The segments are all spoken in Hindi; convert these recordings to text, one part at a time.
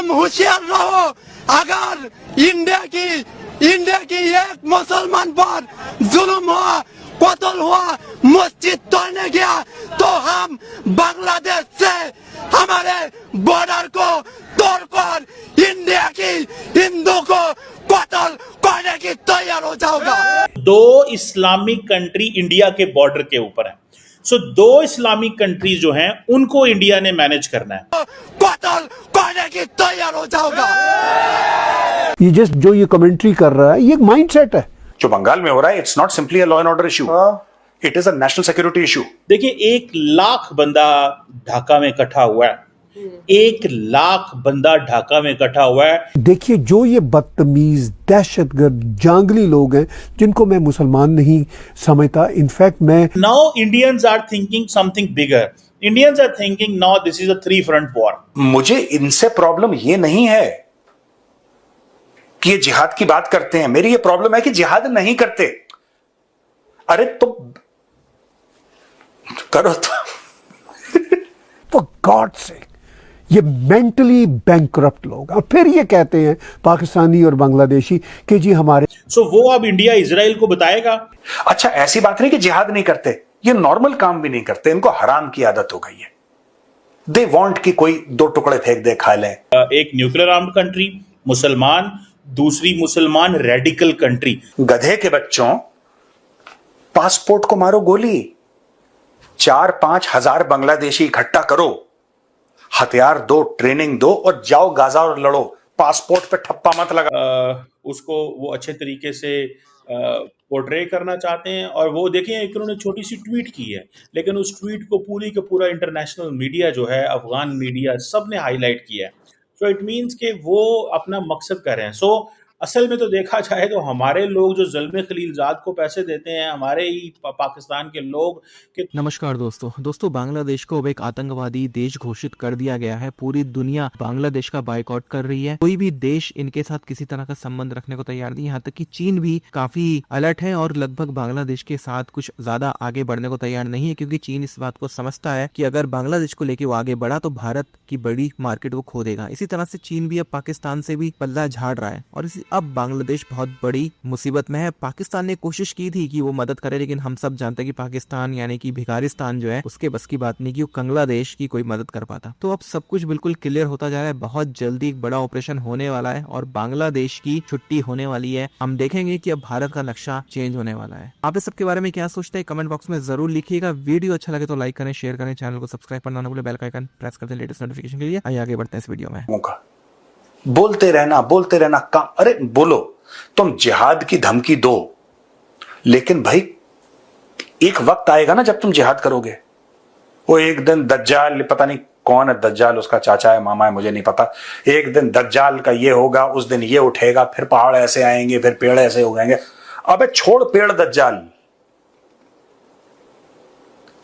तुम होशियार रहो, अगर इंडिया की एक मुसलमान पर जुल्म हुआ, कत्ल हुआ, मस्जिद तोड़ने गया, तो हम बांग्लादेश से हमारे बॉर्डर को तोड़कर इंडिया की हिंदू को कत्ल करने की तैयार हो जाओगा। दो इस्लामिक कंट्री इंडिया के बॉर्डर के ऊपर है। सो दो इस्लामिक कंट्रीज जो हैं उनको इंडिया ने मैनेज करना है। कत्ल करने की तैयार हो जाओगा। जो ये कमेंट्री कर रहा है, ये एक माइंडसेट है। जो बंगाल में हो रहा है, it's not simply a law and order issue, it is a national security issue. देखिए 1 लाख बंदा ढाका में इकट्ठा हुआ है, 1 लाख बंदा ढाका में इकट्ठा हुआ है। देखिए जो ये बदतमीज दहशतगर्द जांगली लोग हैं, जिनको मैं मुसलमान नहीं समझता, इनफैक्ट मैं now Indians are thinking something bigger. Indians are thinking now this is a 3 front war. मुझे इनसे प्रॉब्लम ये नहीं है कि ये जिहाद की बात करते हैं, मेरी ये प्रॉब्लम है कि जिहाद नहीं करते। अरे तो करो फॉर गॉड से, ये मेंटली बैंकरप्ट लोग, और फिर ये कहते हैं पाकिस्तानी और बांग्लादेशी कि जी हमारे। सो वो अब इंडिया इजराइल को बताएगा। अच्छा, ऐसी बात नहीं कि जिहाद नहीं करते, ये नॉर्मल काम भी नहीं करते, इनको हराम की आदत हो गई है। दे वांट कि कोई 2 टुकड़े फेंक दे, खा ले। एक न्यूक्लियर आर्म्ड कंट्री मुसलमान, दूसरी मुसलमान रेडिकल कंट्री। गधे के बच्चों, पासपोर्ट को मारो गोली, 4-5 हजार बांग्लादेशी इकट्ठा करो, हथियार दो, ट्रेनिंग दो और जाओ गाजा और लड़ो। पासपोर्ट पे ठप्पा मत लगा। उसको वो अच्छे तरीके से पोर्ट्रे करना चाहते हैं। और वो देखें एक उन्होंने छोटी सी ट्वीट की है, लेकिन उस ट्वीट को पूरी का पूरा इंटरनेशनल मीडिया जो है, अफगान मीडिया, सब ने हाईलाइट किया है। सो इट मीन्स कि वो अपना मकसद कर रहे हैं। सो असल में तो देखा जाए तो हमारे लोग जो ज़ुल्म खलीलजाद को पैसे देते हैं, हमारे ही पाकिस्तान के लोग कि। नमस्कार दोस्तों, बांग्लादेश को अब एक आतंकवादी देश घोषित कर दिया गया है। पूरी दुनिया बांग्लादेश का बायकॉट कर रही है। कोई भी देश इनके साथ किसी तरह का संबंध रखने को तैयार नहीं। यहाँ तक कि चीन भी काफी अलर्ट है और लगभग बांग्लादेश के साथ कुछ ज्यादा आगे बढ़ने को तैयार नहीं है, क्योंकि चीन इस बात को समझता है कि अगर बांग्लादेश को लेकर वो आगे बढ़ा तो भारत की बड़ी मार्केट वो खो देगा। इसी तरह से चीन भी अब पाकिस्तान से भी पल्ला झाड़ रहा है और अब बांग्लादेश बहुत बड़ी मुसीबत में है। पाकिस्तान ने कोशिश की थी कि वो मदद करे, लेकिन हम सब जानते हैं कि पाकिस्तान यानी कि भिखारिस्तान जो है उसके बस की बात नहीं कि वो बांग्लादेश की कोई मदद कर पाता। तो अब सब कुछ बिल्कुल क्लियर होता जा रहा है। बहुत जल्दी एक बड़ा ऑपरेशन होने वाला है और बांग्लादेश की छुट्टी होने वाली है। हम देखेंगे कि अब भारत का नक्शा चेंज होने वाला है। आप इस सबके बारे में क्या सोचते हैं कमेंट बॉक्स में जरूर लिखिएगा। वीडियो अच्छा लगे तो लाइक करें, शेयर करें, चैनल को सब्सक्राइब करना ना भूलें, बेल का आइकन प्रेस कर दें लेटेस्ट नोटिफिकेशन के लिए। आइए आगे बढ़ते हैं इस वीडियो में। बोलते रहना काम। अरे बोलो, तुम जिहाद की धमकी दो, लेकिन भाई एक वक्त आएगा ना जब तुम जिहाद करोगे। वो एक दिन दज्जाल, पता नहीं कौन है दज्जाल, उसका चाचा है, मामा है, मुझे नहीं पता। एक दिन दज्जाल का ये होगा, उस दिन ये उठेगा, फिर पहाड़ ऐसे आएंगे, फिर पेड़ ऐसे हो जाएंगे। अबे छोड़ पेड़ दज्जाल,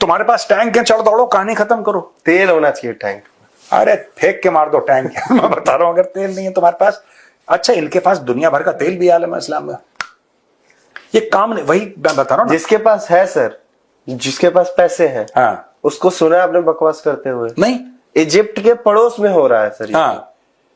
तुम्हारे पास टैंक है, चढ़ दौड़ो, कहानी खत्म करो। तेल होना चाहिए टैंक। अरे फेंक के मार दो टैंक। मैं बता रहा हूं, अगर तेल नहीं है तुम्हारे पास, अच्छा इनके पास दुनिया भर का तेल भी आलम इस्लाम में, ये काम नहीं। वही मैं बता रहा हूं, जिसके पास है सर, जिसके पास पैसे हैं, हाँ, उसको सुना है आपने बकवास करते हुए? नहीं, इजिप्ट के पड़ोस में हो रहा है सर। हाँ,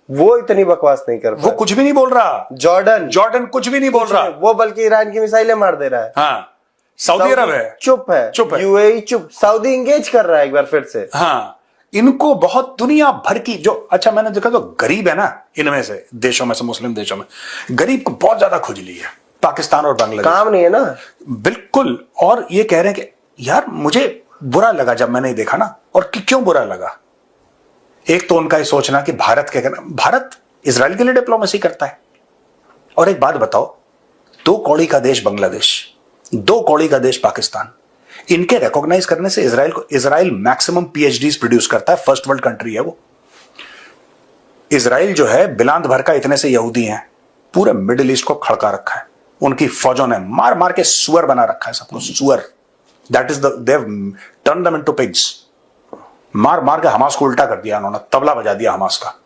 वो इतनी बकवास नहीं कर, वो कुछ भी नहीं बोल रहा। जॉर्डन कुछ भी नहीं बोल रहा, वो बल्कि ईरान की मिसाइलें मार दे रहा है। हाँ, सऊदी अरब है, चुप है, यूएई चुप, सऊदी इंगेज कर रहा है एक बार फिर से। हाँ, इनको बहुत दुनिया भर की जो, अच्छा मैंने देखा तो गरीब है ना, इनमें से देशों में से, मुस्लिम देशों में गरीब को बहुत ज्यादा खुजली है। पाकिस्तान और बांग्लादेश काम नहीं है ना, बिल्कुल। और ये कह रहे हैं कि यार मुझे बुरा लगा जब मैंने देखा ना। और क्यों बुरा लगा? एक तो उनका ये सोचना कि भारत इजराइल के लिए डिप्लोमेसी करता है। और एक बात बताओ, 2 कौड़ी का देश बांग्लादेश, 2 कौड़ी का देश पाकिस्तान, इनके रिकॉग्नाइज करने से इजराइल मैक्सिमम पीएचडीज प्रोड्यूस करता है, फर्स्ट वर्ल्ड कंट्री है वो। इजराइल जो है बिलांत भर का इतने से यहूदी हैं, पूरे मिडिल ईस्ट को खड़का रखा है। उनकी फौजों ने मार मार के सुअर बना रखा है सबको, सुअर। That is they have turn them into pigs. मार मार के हमास को उल्टा कर दिया उन्होंने, तबला बजा दिया हमास का।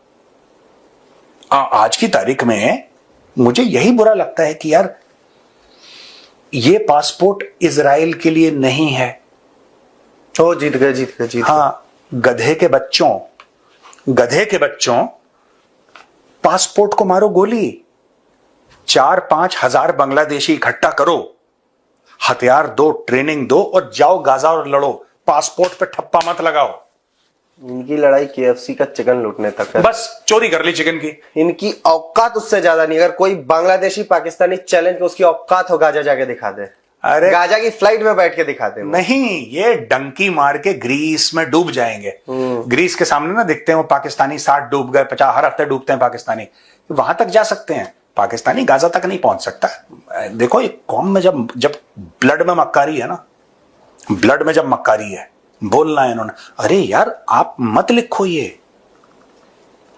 आज की तारीख में मुझे यही बुरा लगता है कि यार ये पासपोर्ट इजराइल के लिए नहीं है। ओ जीत गए। हाँ, गधे के बच्चों, पासपोर्ट को मारो गोली, 4-5 हजार बांग्लादेशी इकट्ठा करो, हथियार दो, ट्रेनिंग दो और जाओ गाजा और लड़ो। पासपोर्ट पे ठप्पा मत लगाओ। इनकी लड़ाई केएफसी का चिकन लूटने तक है। बस चोरी कर ली चिकन की। इनकी औकात उससे ज्यादा नहीं। अगर कोई बांग्लादेशी पाकिस्तानी चैलेंज उसकी औकात हो, गाजा जाके दिखा दे। अरे गाजा की फ्लाइट में बैठ के दिखा दे। नहीं, ये डंकी मार के ग्रीस में डूब जाएंगे। ग्रीस के सामने ना दिखते हैं वो पाकिस्तानी, 60 डूब गए, 50 हर हफ्ते डूबते हैं पाकिस्तानी। वहां तक जा सकते हैं, पाकिस्तानी गाजा तक नहीं पहुंच सकता। देखो ये कौम में जब जब ब्लड में मक्कारी है ना, ब्लड में जब मक्कारी है, बोलना है इन्होंने। अरे यार आप मत लिखो ये,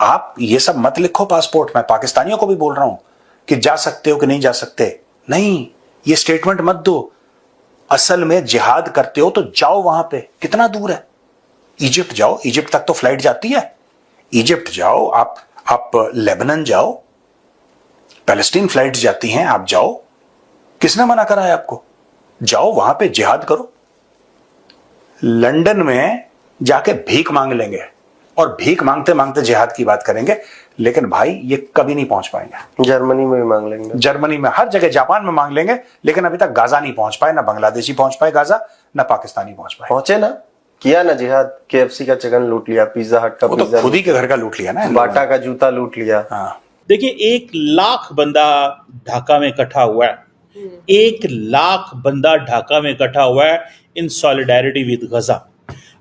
आप ये सब मत लिखो पासपोर्ट में। पाकिस्तानियों को भी बोल रहा हूं कि जा सकते हो कि नहीं जा सकते, नहीं ये स्टेटमेंट मत दो। असल में जिहाद करते हो तो जाओ वहां पे। कितना दूर है? इजिप्ट जाओ, इजिप्ट तक तो फ्लाइट जाती है। इजिप्ट जाओ, आप लेबनान जाओ, पैलेस्टीन फ्लाइट जाती हैं, आप जाओ। किसने मना करा है आपको? जाओ वहां पे जिहाद करो। लंदन में जाके भीख मांग लेंगे और भीख मांगते मांगते जिहाद की बात करेंगे, लेकिन भाई ये कभी नहीं पहुंच पाएंगे। जर्मनी में भी मांग लेंगे, जर्मनी में, हर जगह, जापान में मांग लेंगे, लेकिन अभी तक गाजा नहीं पहुंच पाए। ना बांग्लादेशी पहुंच पाए गाजा, ना पाकिस्तानी पहुंच पाए। पहुंचे ना, किया ना जिहाद। केएफसी का चिकन लूट लिया, पिज्जा हट का वो तो पिज्जा, खुद ही के घर का लूट लिया ना इन लोगों ने। बाटा का जूता लूट लिया। हाँ, देखिए 1 लाख बंदा ढाका में इकट्ठा हुआ है। 1 लाख बंदा ढाका में इकट्ठा हुआ है इन सॉलिडारिटी विद गजा।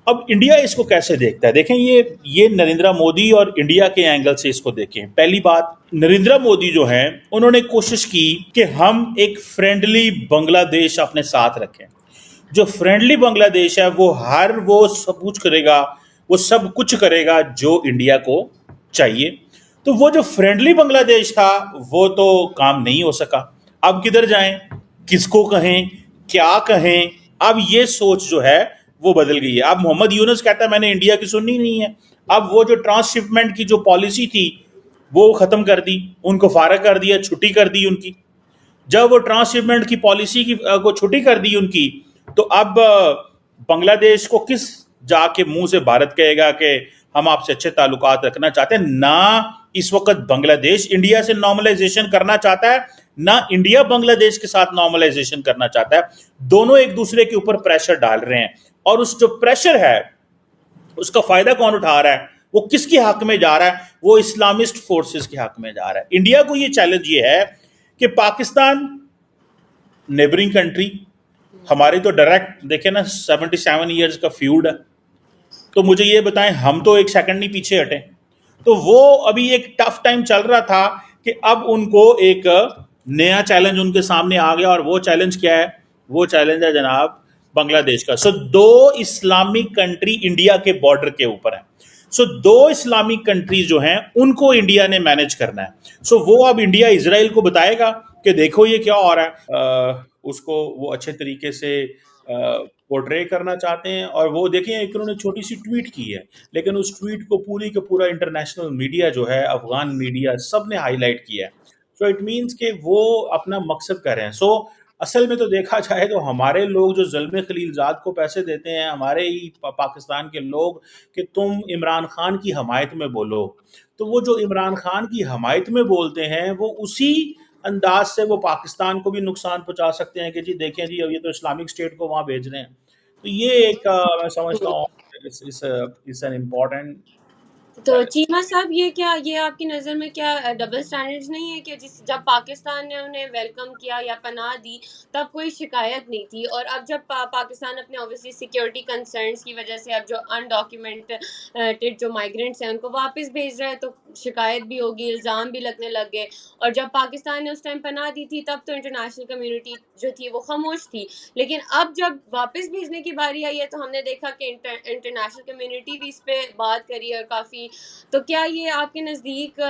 अब इंडिया इसको कैसे देखता है? देखें, ये नरेंद्र मोदी और इंडिया के एंगल से इसको देखें। पहली बात, नरेंद्र मोदी जो हैं उन्होंने कोशिश की कि हम एक फ्रेंडली बांग्लादेश अपने साथ रखें। जो फ्रेंडली बांग्लादेश है वो सब कुछ करेगा, वो सब कुछ करेगा जो इंडिया को चाहिए। तो वो जो फ्रेंडली बांग्लादेश था वो तो काम नहीं हो सका। अब किधर जाएं, किसको कहें, क्या कहें? अब ये सोच जो है वो बदल गई है। अब मोहम्मद यूनुस कहता है मैंने इंडिया की सुननी नहीं है। अब वो जो ट्रांसशिपमेंट की जो पॉलिसी थी वो खत्म कर दी, उनको फारग कर दिया, छुट्टी कर दी उनकी। जब वो ट्रांसशिपमेंट की पॉलिसी को छुट्टी कर दी उनकी, तो अब बांग्लादेश को किस जाके मुंह से भारत कहेगा कि हम आपसे अच्छे ताल्लुकात रखना चाहते हैं? ना इस वक्त बांग्लादेश इंडिया से नॉर्मलाइजेशन करना चाहता है, ना इंडिया बांग्लादेश के साथ नॉर्मलाइजेशन करना चाहता है। दोनों एक दूसरे के ऊपर प्रेशर डाल रहे हैं, और उस जो प्रेशर है उसका फायदा कौन उठा रहा है? वो किसके हक में जा रहा है? वो इस्लामिस्ट फोर्सेस के हक में जा रहा है। इंडिया को ये चैलेंज ये है कि पाकिस्तान नेबरिंग कंट्री, हमारी तो डायरेक्ट देखे ना 77 ईयर्स का फ्यूड है। तो मुझे ये बताएं, हम तो एक सेकंड नहीं पीछे हटे। तो वो अभी एक टफ टाइम चल रहा था कि अब उनको एक नया चैलेंज उनके सामने आ गया, और वो चैलेंज क्या है? वो चैलेंज है जनाब बांग्लादेश का। सो 2 इस्लामिक कंट्री इंडिया के बॉर्डर के ऊपर है। सो 2 इस्लामिक कंट्रीज जो हैं उनको इंडिया ने मैनेज करना है। सो वो अब इंडिया इजराइल को बताएगा कि देखो ये क्या हो रहा है। उसको वो अच्छे तरीके से पोर्ट्रे करना चाहते हैं, और वो देखिए एक उन्होंने छोटी सी ट्वीट की है, लेकिन उस ट्वीट को पूरी का पूरा इंटरनेशनल मीडिया जो है, अफगान मीडिया, सब ने हाईलाइट किया है। सो इट मीन्स कि वो अपना मकसद कर रहे हैं। सो असल में तो देखा जाए तो हमारे लोग जो ज़ुल्म खलीलजाद को पैसे देते हैं, हमारे ही पाकिस्तान के लोग, कि तुम इमरान खान की हमायत में बोलो, तो वो जो इमरान खान की हमायत में बोलते हैं वो उसी अंदाज से वो पाकिस्तान को भी नुकसान पहुंचा सकते हैं कि जी देखें जी अब ये तो इस्लामिक स्टेट को वहाँ भेज रहे हैं। तो ये एक मैं समझता हूँ इट्स एन इम्पॉर्टेंट। तो चीमा साहब, ये आपकी नज़र में क्या डबल स्टैंडर्ड्स नहीं है कि जब पाकिस्तान ने उन्हें वेलकम किया या पनाह दी तब कोई शिकायत नहीं थी, और अब जब पाकिस्तान अपने ऑब्वियसली सिक्योरिटी कंसर्न्स की वजह से अब जो अनडॉक्यूमेंटेड जो माइग्रेंट्स हैं उनको वापस भेज रहा है तो शिकायत भी होगी, इल्ज़ाम भी लगने लग गए। और जब पाकिस्तान ने उस टाइम पनाह दी थी तब तो इंटरनेशनल कम्युनिटी जो थी वो खामोश थी, लेकिन अब जब वापस भेजने की बारी आई है तो हमने देखा कि इंटरनेशनल कम्युनिटी भी इस पर बात करी और काफ़ी। तो क्या ये आपके नज़दीक